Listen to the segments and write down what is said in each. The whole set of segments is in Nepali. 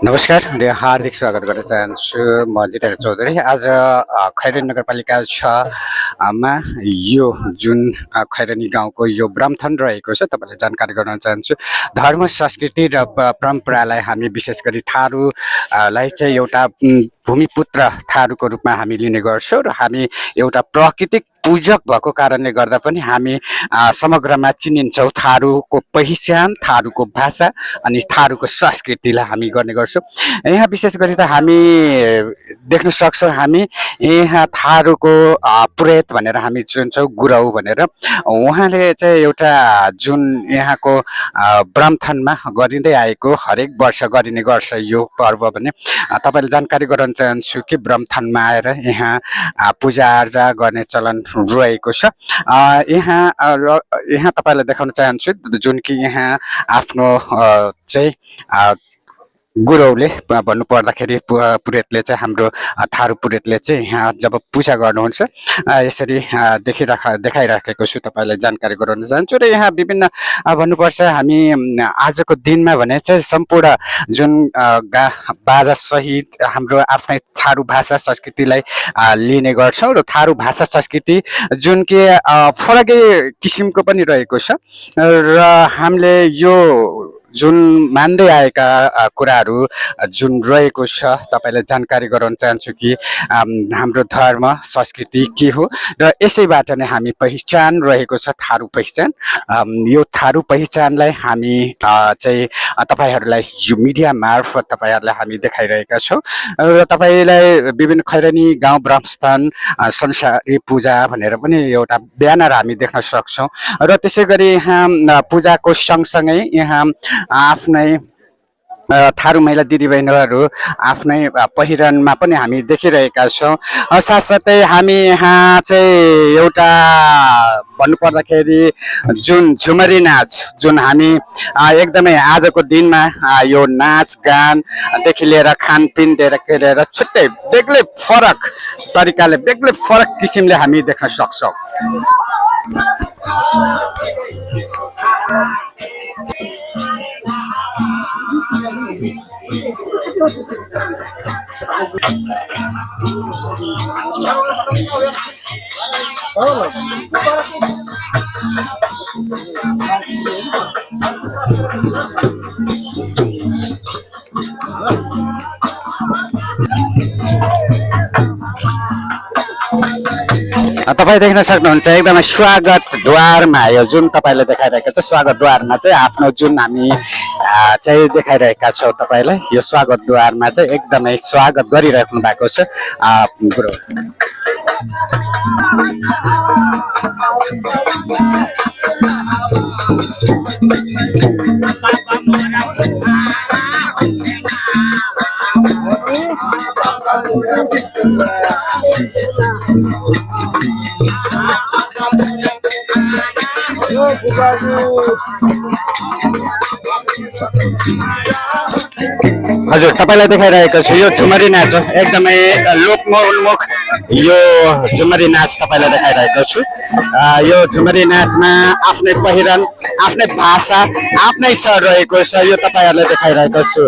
नमस्कार र हार्दिक स्वागत गर्न चाहन्छु म जितेन्द्र चौधरी। आज खैरनी नगरपालिका 6 मा यो जुन खैरनी गाउँको यो ब्रह्मथन रहेको छ तपाईलाई जानकारी गराउन चाहन्छु। धर्म संस्कृति र परम्परालाई हामी विशेष गरी थारूलाई चाहिँ एउटा भूमिपुत्र थारूको रूपमा हामी लिने गर्छौँ र हामी एउटा प्राकृतिक पूजक भएको कारणले गर्दा पनि हामी समग्रमा चिनिन्छौँ। थारूको पहिचान, थारूको भाषा अनि थारूको संस्कृतिलाई हामी गर्ने गर्छौँ। यहाँ विशेष गरी त हामी देख्न सक्छौँ, हामी यहाँ थारूको पुरोहित भनेर हामी चिन्छौँ, गुरु भनेर। उहाँले चाहिँ एउटा जुन यहाँको ब्रह्मथनमा गरिँदै आएको हरेक वर्ष गरिने गर्छ यो पर्व भने तपाईँले जानकारी गराउन चाहन्छु कि ब्रह्मथनमा आएर यहाँ पूजाआजा गर्ने चलन रहेको छ। यहाँ तपाईँलाई देखाउन चाहन्छु जुन कि यहाँ आफ्नो चाहिँ गुरुले भन्नु पर्दाखेरि पुरोहितले चाहिँ हाम्रो थारू पुरोहितले चाहिँ यहाँ जब पूजा गर्नुहुन्छ यसरी देखाइराखेको छु, तपाईँलाई जानकारी गराउन चाहन्छु। र यहाँ विभिन्न भन्नुपर्छ हामी आजको दिनमा भने चाहिँ सम्पूर्ण जुन बाजा सहित हाम्रो आफ्नै थारू भाषा संस्कृतिलाई लिने गर्छौँ र थारू भाषा संस्कृति जुन कि फरकै किसिमको पनि रहेको छ र हामीले यो जुन मान्दै आएका कुराहरू जुन रहेको छ तपाईलाई जानकारी गराउन चाहन्छु कि हाम्रो धर्म संस्कृति के हो र यसैबाट नै हामी पहिचान रहेको छ थारू पहिचान। यो थारू पहिचानलाई हामी चाहिँ तपाईहरूलाई यो मिडिया मार्फत तपाईहरूलाई हामी देखाइरहेका छौँ र तपाईलाई विभिन्न खैरनी गाउँ ब्रह्मस्थान संसारी पूजा भनेर पनि एउटा ब्यानर हामी देख्न सक्छौँ र त्यसै गरी यहाँ पूजाको सँगसँगै यहाँ आफ्नै थारू महिला दिदीबहिनीहरू आफ्नै पहिरनमा पनि हामी देखिरहेका छौँ। साथसाथै हामी यहाँ चाहिँ एउटा भन्नुपर्दाखेरि जुन झुमरी नाच जुन हामी एकदमै आजको दिनमा यो नाच गानदेखि लिएर खानपिनदेखि लिएर छुट्टै बेग्लै फरक तरिकाले बेग्लै फरक किसिमले हामी देख्न सक्छौँ। तपाईँ देख्न सक्नुहुन्छ एकदमै स्वागत द्वारमा यो जुन तपाईँले देखाइरहेको छ स्वागत द्वारमा चाहिँ आफ्नो जुन हामी चाहिँ देखाइरहेका छौँ तपाईँलाई यो स्वागत द्वारमा चाहिँ एकदमै स्वागत गरिराख्नु भएको छ गुरु। हजुर तपाईलाई देखाइरहेको छु यो झुमरी नाच हो, एकदमै लोकमोन्मुख यो झुमरी नाच तपाईलाई देखाइरहेको छु। यो झुमरी नाचमा आफ्नै पहिरन, आफ्नै भाषा, आफ्नै स्वर रहेको छ, यो तपाईहरुलाई देखाइरहेको छु।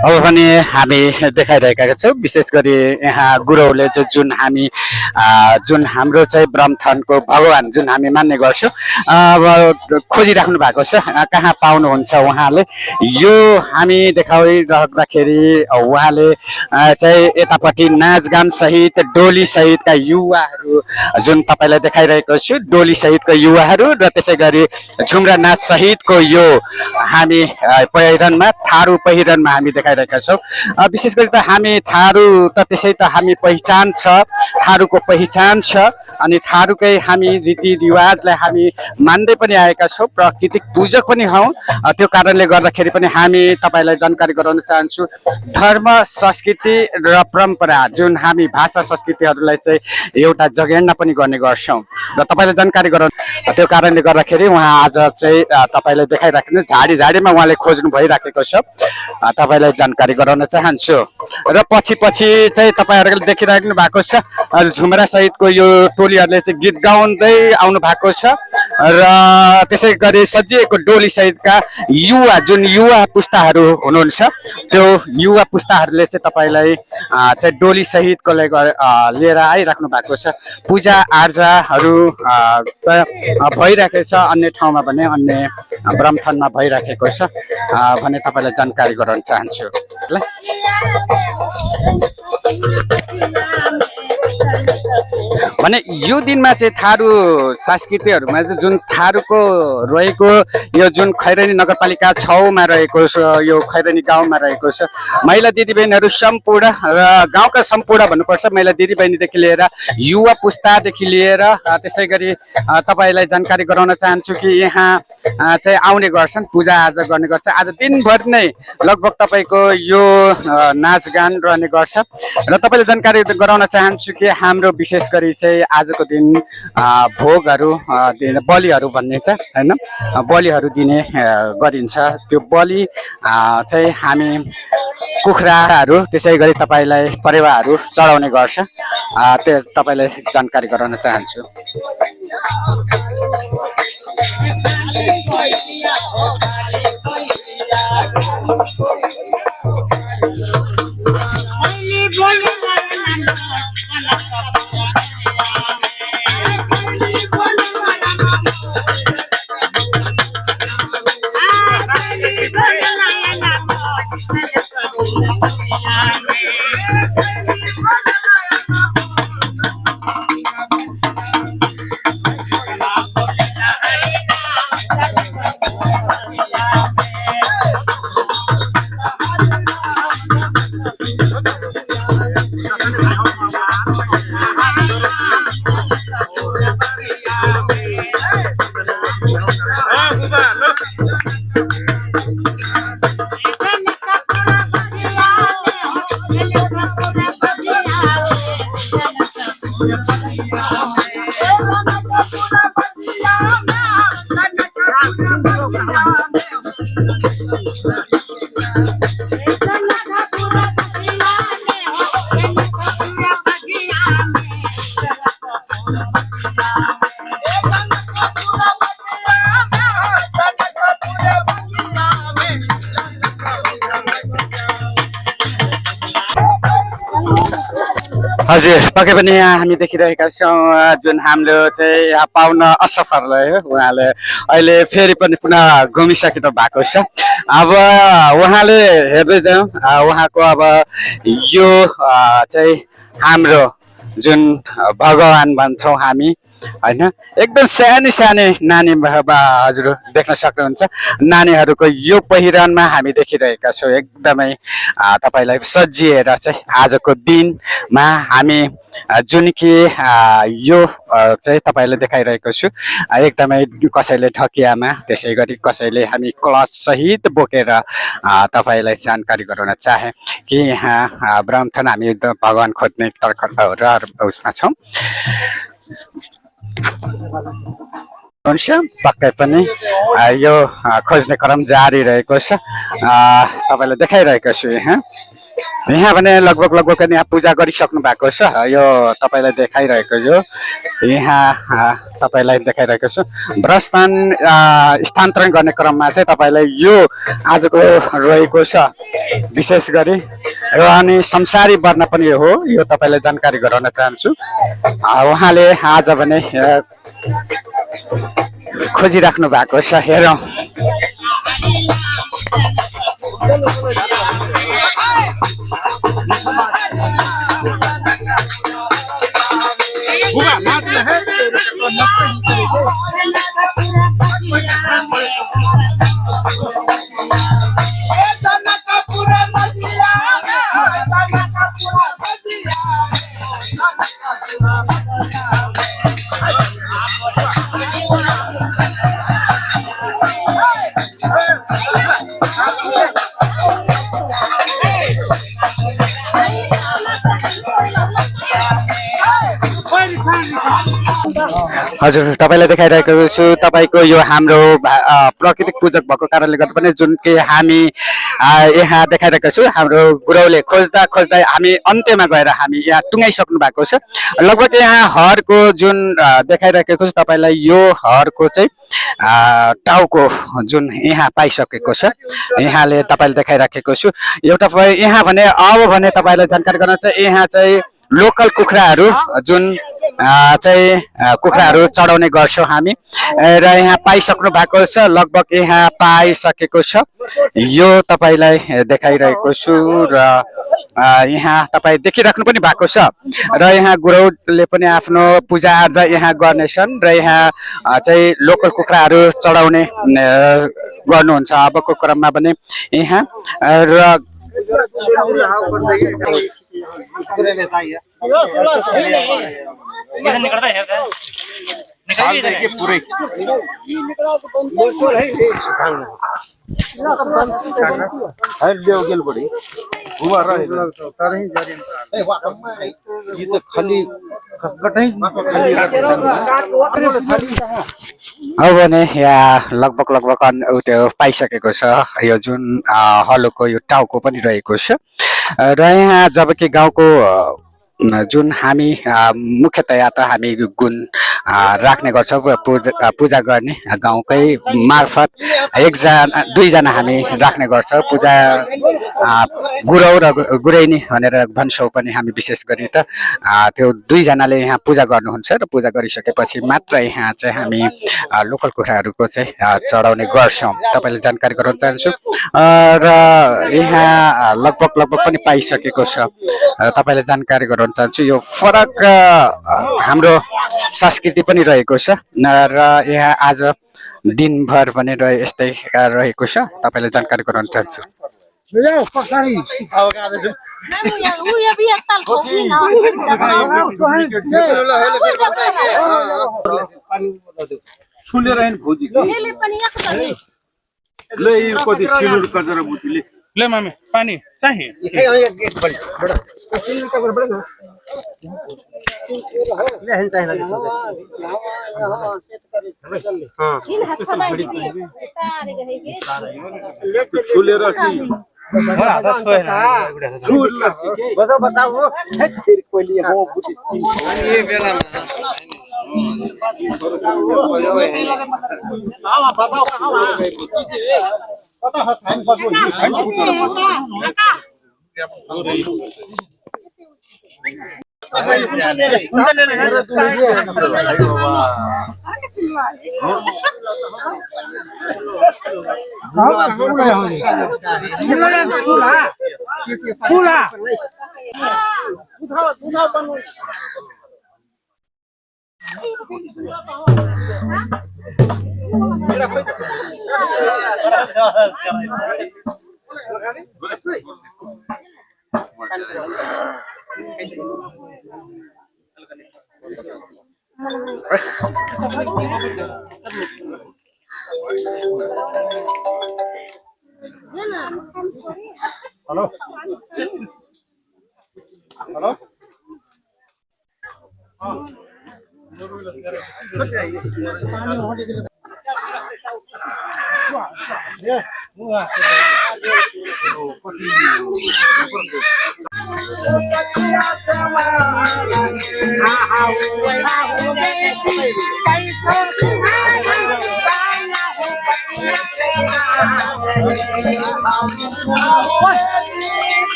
अब पनि हामी देखाइरहेका छौँ विशेष गरी यहाँ गुरुहरूले चाहिँ जुन हाम्रो चाहिँ ब्रह्मथानको भगवान जुन हामी मान्ने गर्छौँ अब खोजिराख्नु भएको छ कहाँ पाउनुहुन्छ उहाँले यो हामी देखाइराख्दाखेरि उहाँले चाहिँ यतापट्टि नाचगान सहित डोली सहितका युवाहरू जुन तपाईँलाई देखाइरहेको छु डोली सहितको युवाहरू र त्यसै गरी झुम्रा नाच सहितको यो हामी पहिरनमा थारू पहिरनमा हामी देखाइरहेका छौँ विशेष गरी त हामी थारू त त्यसै त हामी पहिचान छ थारूको पहिचान छ अनि थारूकै हामी रीतिरिवाजलाई हामी मान्दै पनि आएका छौँ प्राकृतिक पूजक पनि हौँ त्यो कारणले गर्दाखेरि पनि हामी तपाईँलाई जानकारी गराउन चाहन्छु धर्म संस्कृति र परम्परा जुन हामी भाषा संस्कृतिहरूलाई चाहिँ एउटा जगेर्ना पनि गर्ने गर्छौँ र तपाईँलाई जानकारी गराउनु त्यो कारणले गर्दाखेरि उहाँ आज चाहिँ तपाईँलाई देखाइराख्नु झाडीमा उहाँले खोज्नु भइराखेको छ तपाईँलाई जानकारी गराउन चाहन्छु र पछि चाहिँ तपाईँहरूले देखिराख्नु भएको छ झुमरा सहितको यो टोलीहरूले चाहिँ गीत गाउँदै आउनु भएको छ र त्यसै गरी सजिएको डोली सहितका युवा पुस्ताहरू हुनुहुन्छ त्यो युवा पुस्ताहरूले चाहिँ तपाईँलाई चाहिँ डोली सहितको लिएर आइराख्नु भएको छ पूजा आर्जाहरू भइरहेको छ अन्य ठाउँमा भने अन्य ब्रह्मथानमा भइराखेको छ भने तपाईँलाई जानकारी गराउन चाहन्छु ल भने यो दिनमा चाहिँ थारू संस्कृतिहरूमा चाहिँ जुन थारूको रहेको यो जुन खैरेनी नगरपालिका 6 मा रहेको छ यो खैरेनी गाउँमा रहेको छ महिला दिदीबहिनीहरू सम्पूर्ण र गाउँका सम्पूर्ण भन्नुपर्छ महिला दिदीबहिनीदेखि लिएर युवा पुस्तादेखि लिएर त्यसै गरी तपाईँलाई जानकारी गराउन चाहन्छु कि यहाँ चाहिँ आउने गर्छन् पूजा आजा गर्ने गर्छ आज दिनभर नै लगभग तपाईँको यो नाचगान रहने गर्छ र तपाईँलाई जानकारी गराउन चाहन्छु कि हाम्रो विशेष गरी चाहिँ आजको दिन भोगहरू बलिहरू भन्ने छ हैन बलिहरू दिने गरिन्छ त्यो बलि चाहिँ हामी कुखुराहरू त्यसै गरी तपाईँलाई परेवाहरू चढाउने गर्छ त्यो तपाईँलाई जानकारी गराउन चाहन्छु हजुर पक्कै पनि यहाँ हामी देखिरहेका छौँ जुन हाम्रो चाहिँ यहाँ पाउन असफल रह्यो उहाँले अहिले फेरि पनि पुनः घुमिसकिनु भएको छ अब उहाँले हेर्दै जाउँ उहाँको अब यो चाहिँ हाम्रो जुन भगवान भन्छौँ हामी होइन एकदम सानै सानै नानी हजुर देख्न सक्नुहुन्छ नानीहरूको यो पहिरनमा हामी देखिरहेका छौँ एकदमै तपाईँलाई सजिएर चाहिँ आजको दिनमा हामी जुन कि यो चाहिँ तपाईँले देखाइरहेको छु एकदमै कसैले ढकियामा त्यसै गरी कसैले हामी क्लच सहित बोकेर तपाईँलाई जानकारी गराउन चाहे कि यहाँ ब्रह्मथन हामी भगवान खोज्ने तर्खर उसमा छौँ पक्कै पनि यो खोज्ने क्रम जारी रहेको छ तपाईँलाई देखाइरहेको छु यहाँ भने लगभग यहाँ पूजा गरिसक्नु भएको छ यो तपाईँलाई देखाइरहेको छु यहाँ तपाईँलाई देखाइरहेको छु व्रस्थान स्थानान्तरण गर्ने क्रममा चाहिँ तपाईँलाई यो आजको रहेको छ विशेष गरी र अनि संसारी वर्ण पनि हो यो तपाईँलाई जानकारी गराउन चाहन्छु उहाँले आज भने खोजिराख्नु भएको छ हेरौँ हजुर तपाईँलाई देखाइरहेको छु तपाईँको यो हाम्रो प्राकृतिक पूजक भएको कारणले गर्दा पनि जुन कि हामी यहाँ देखाइरहेको छु हाम्रो गुरुले खोज्दा खोज्दा हामी अन्त्यमा गएर हामी यहाँ टुङ्गाइसक्नु भएको छ लगभग यहाँ हरको जुन देखाइरहेको छु तपाईँलाई यो हरको चाहिँ टाउको जुन यहाँ पाइसकेको छ यहाँले तपाईँले देखाइराखेको छु एउटा यहाँ भने अब भने तपाईँलाई जानकारी गराउन चाहिँ यहाँ चाहिँ लोकल कुखुराहरू जुन चाहिँ कुखुराहरू चढाउने गर्छौँ हामी र यहाँ पाइसक्नु भएको छ लगभग यहाँ पाइसकेको छ यो तपाईँलाई देखाइरहेको छु र यहाँ तपाईँ देखिराख्नु पनि भएको छ र यहाँ गुरुले पनि आफ्नो पूजा आजा यहाँ गर्नेछन् र यहाँ चाहिँ लोकल कुखुराहरू चढाउने गर्नुहुन्छ अबको क्रममा पनि यहाँ र इधर निकलता है पूरे अब भने यहाँ लगभग त्यो पाइसकेको छ यो जुन हलोको यो टाउको पनि रहेको छ र यहाँ जबकि गाउँको जुन हामी मुख्यतया त हामी गुण राख्ने गर्छौँ पूजा गर्ने गाउँकै मार्फत एकजना दुईजना हामी राख्ने गर्छौँ पूजा गुरौ र गुरैनी भनेर भन्छौँ पनि हामी विशेष गरी त त्यो दुईजनाले यहाँ पूजा गर्नुहुन्छ र पूजा गरिसकेपछि मात्र यहाँ चाहिँ हामी लोकल कुखुराहरूको चाहिँ चढाउने गर्छौँ तपाईँले जानकारी गराउन चाहन्छु र यहाँ लगभग पनि पाइसकेको छ तपाईँले जानकारी गराउन चाहन्छु यो फरक हाम्रो संस्कृति पनि रहेको छ र यहाँ आज दिनभर पनि यस्तै रहेको छ तपाईँले जानकारी गराउन चाहन्छु ले मामे पानी चाहिए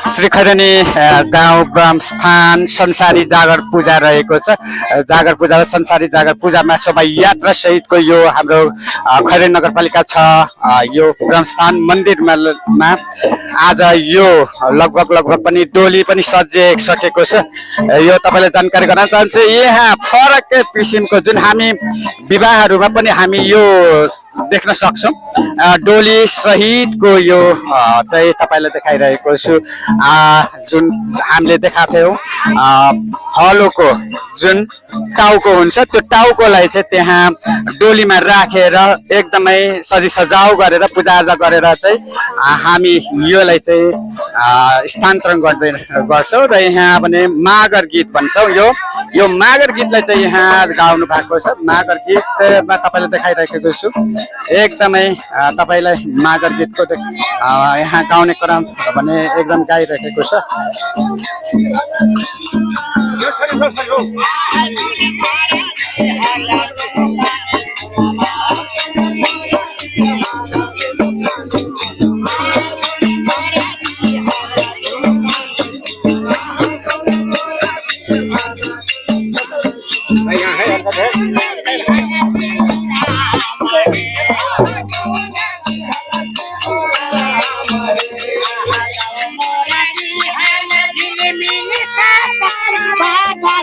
श्री खैरनी गाउँ ब्रह्मस्थान संसारी जागर पूजा रहेको छ। जागर पूजा र संसारी जागर पूजामा शोभायात्रा सहितको यो हाम्रो खैरनी नगरपालिका छ यो ब्रह्मस्थान मन्दिरमा आज यो लगभग पनि डोली पनि सजिसकेको छ। यो तपाईलाई जानकारी गराउन चाहन्छु, यहाँ फरक किसिमको जुन हामी विवाहहरूमा पनि हामी यो देख्न सक्छौं, डोली सहितको यो चाहिँ तपाईलाई देखाइरहेको छु। जुन हामीले देखाएको थियौं हलोको जुन टाउको हुन्छ त्यो टाउकोलाई चाहिँ त्यहाँ डोलीमा राखेर एकदमै सजाउ गरेर पूजाआजा गरेर चाहिँ हामी योलाई चाहिँ स्थानान्तरण गर्छौं र यहाँ भने मागर गीत भन्छौं। यो मागर गीतलाई चाहिँ यहाँ गाउनु भएको छ। मागर गीतमा तपाईलाई देखाइरहेको छु, एकदमै तपाईलाई मागर गीतको यहाँ गाउने क्रम भने एकदम गाइरहेको छ।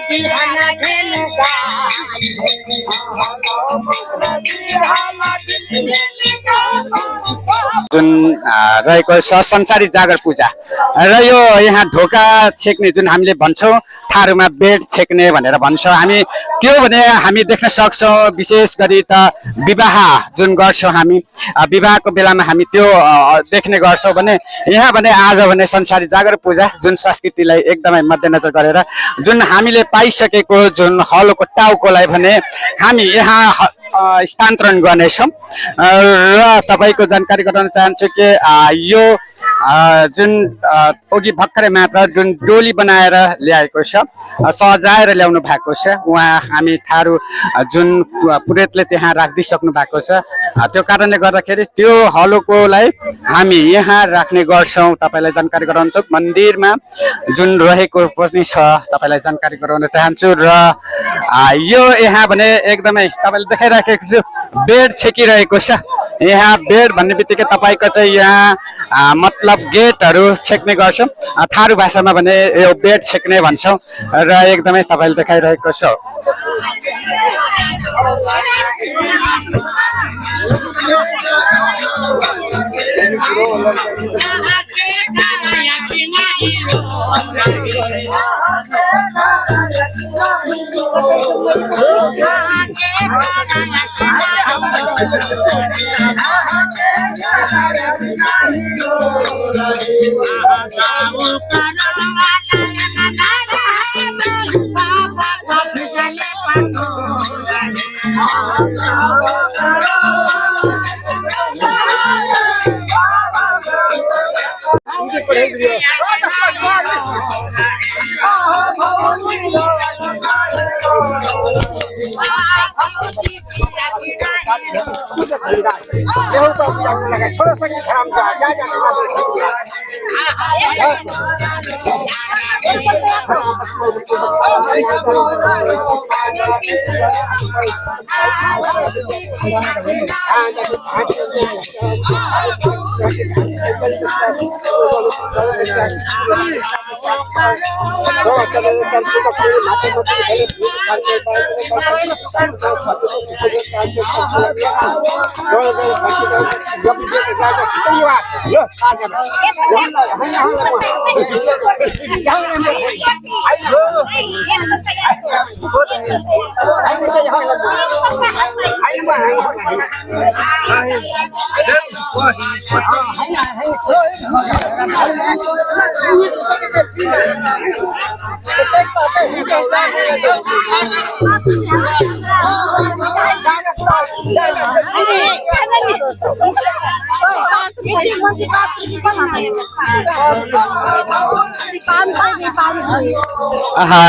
Bye. जुन रहेको छ संसारी जागर पूजा र यो यहाँ ढोका छेक्ने जुन हामीले भन्छौँ थारूमा बेड छेक्ने भनेर भन्छौँ हामी त्यो भने हामी देख्न सक्छौँ विशेष गरी त विवाह जुन गर्छौँ हामी विवाहको बेलामा हामी त्यो देख्ने गर्छौँ भने यहाँ भने आज भने संसारी जागर पूजा जुन संस्कृतिलाई एकदमै मध्यनजर गरेर जुन हामीले पाइसकेको जुन हलोको टाउकोलाई भने हामी यहाँ स्थानान्तरण गर्नेछौँ र तपाईँको जानकारी गराउन चाहन्छु कि यो जुन अघि भर्खरै मात्र जुन डोली बनाएर ल्याएको छ सजाएर ल्याउनु भएको छ उहाँ हामी थारू जुन पुरेतले त्यहाँ राखिदिइसक्नु भएको छ त्यो कारणले गर्दाखेरि त्यो हलोकोलाई हामी यहाँ राख्ने गर्छौँ तपाईँलाई जानकारी गराउँछु मन्दिरमा जुन रहेको पनि छ तपाईँलाई जानकारी गराउन चाहन्छु र यो यहाँ भने एकदमै तपाईँले देखाइराखेको छु बेड छेकिरहेको छ यहाँ बेड भन्ने बित्तिकै तपाईँको चाहिँ यहाँ मतलब गेटहरू छेक्ने गर्छौँ थारू भाषामा भने यो बेड छेक्ने भन्छौँ र एकदमै तपाईँले देखाइरहेको छ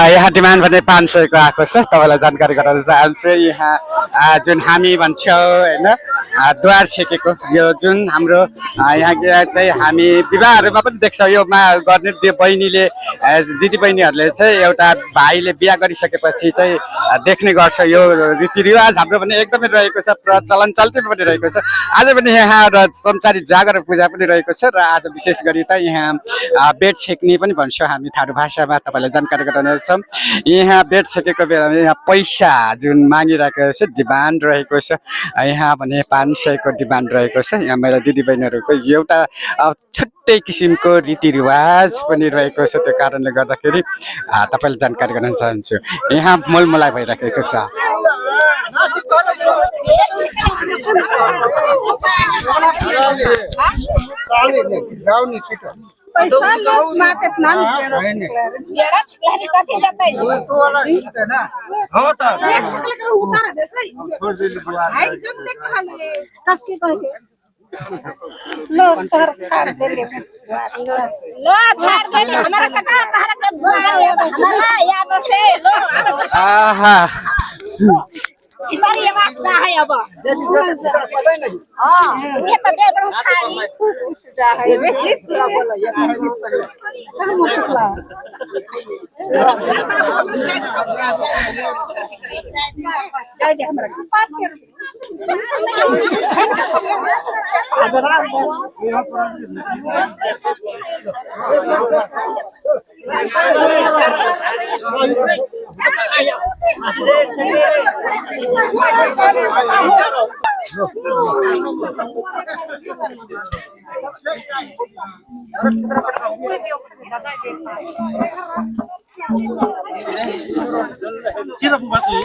यहाँ डिमान्ड भने 500 को आएको छ तपाईँलाई जानकारी गराउन चाहन्छु यहाँ जुन हामी भन्छौँ होइन द्वार छेकेको यो जुन हाम्रो यहाँ चाहिँ हामी विवाहहरूमा पनि देख्छौँ यो गर्ने बहिनीले दिदी बहिनीहरूले चाहिँ एउटा भाइले बिहा गरिसकेपछि चाहिँ देख्ने गर्छ यो रीतिरिवाज हाम्रो पनि एकदमै रहेको छ प्रचलन चल्ती पनि रहेको छ आज पनि यहाँ र संसारी जागर पूजा पनि रहेको छ र आज विशेष गरी त यहाँ बेड छेक्ने पनि भन्छौँ हामी थारू भाषामा तपाईँलाई जानकारी गराउनेछौँ यहाँ बेड छेकेको बेलामा यहाँ पैसा जुन मागिरहेको छ डिमान्ड रहेको छ यहाँ भने 500 को डिमान्ड रहेको छ यहाँ मेरो दिदीबहिनीहरूको एउटा छुट्टै किसिमको रीतिरिवाज पनि रहेको छ त्यो कारणले गर्दाखेरि तपाईँलाई जानकारी गराउन चाहन्छु यहाँ मोलमोलाई भइरहेको छ पैसा लोग माते नान मेरा चिकलारी काटे जाता है हां त उतार दे सही आई जुन देख खाली कस के कह के लो सर छाड़ दे ले लो छाड़ दे हमारा कथा तारा कर हमारा याद से लो आहा इधर ये वास्ता है अब हां ये तो दे दो छाड़ी खुश जा है वे बोला ये हम चुकला जा दे हमरा बात कर Sira po ba ito?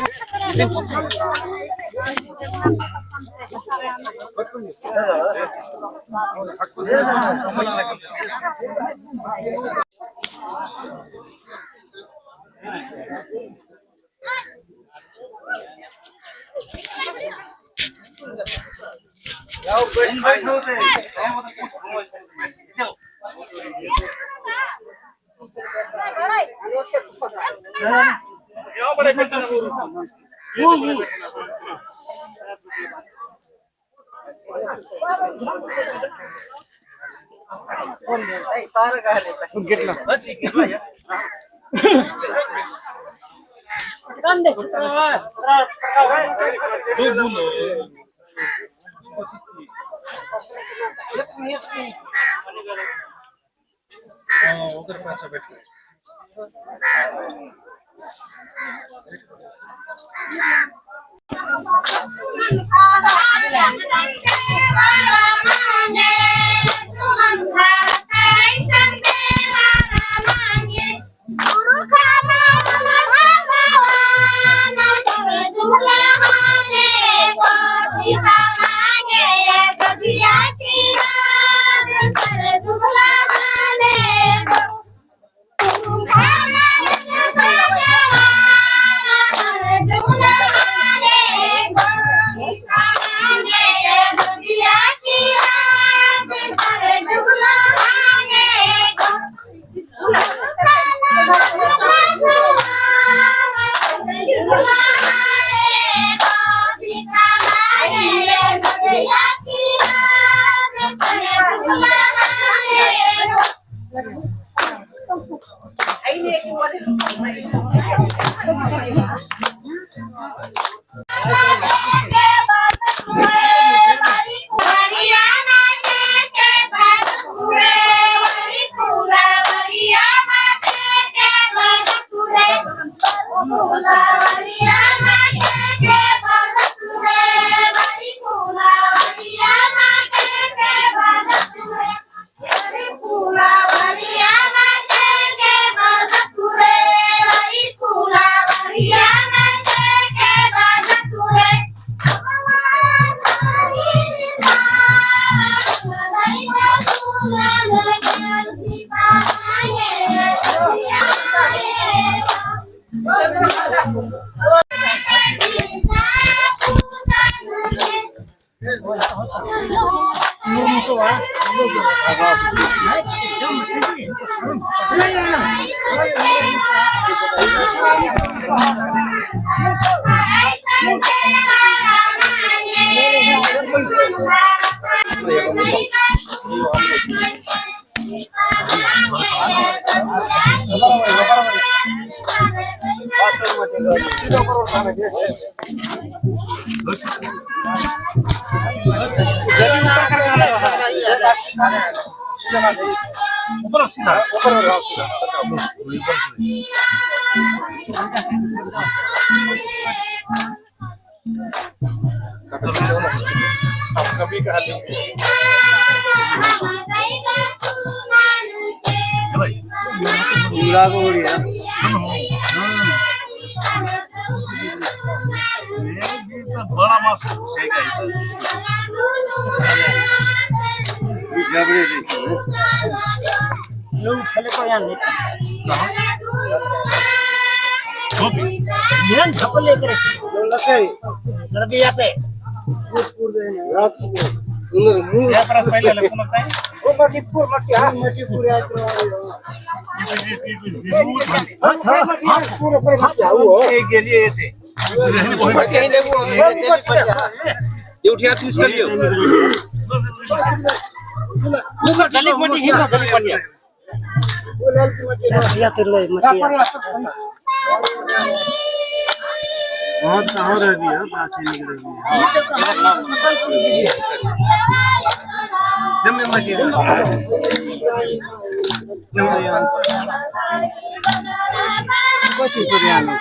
कति पुरानो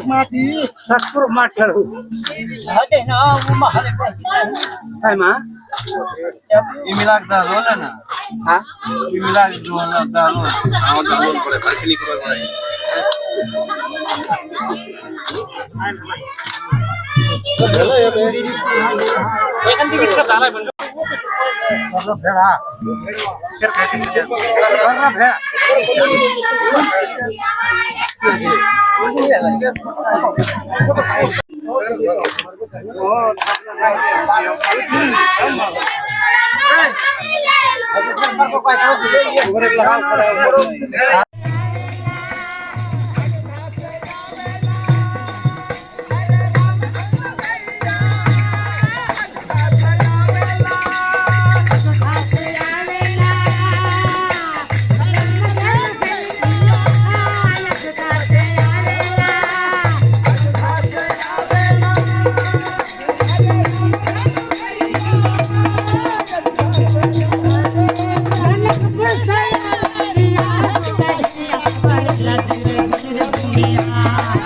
माटी सत्पुर माटीहरू imilag dalo na. Ha? Imilag dalo. Ako dalo pare parkili ko pare. एखान टिकट का झालाय पण भेडा. Yeah.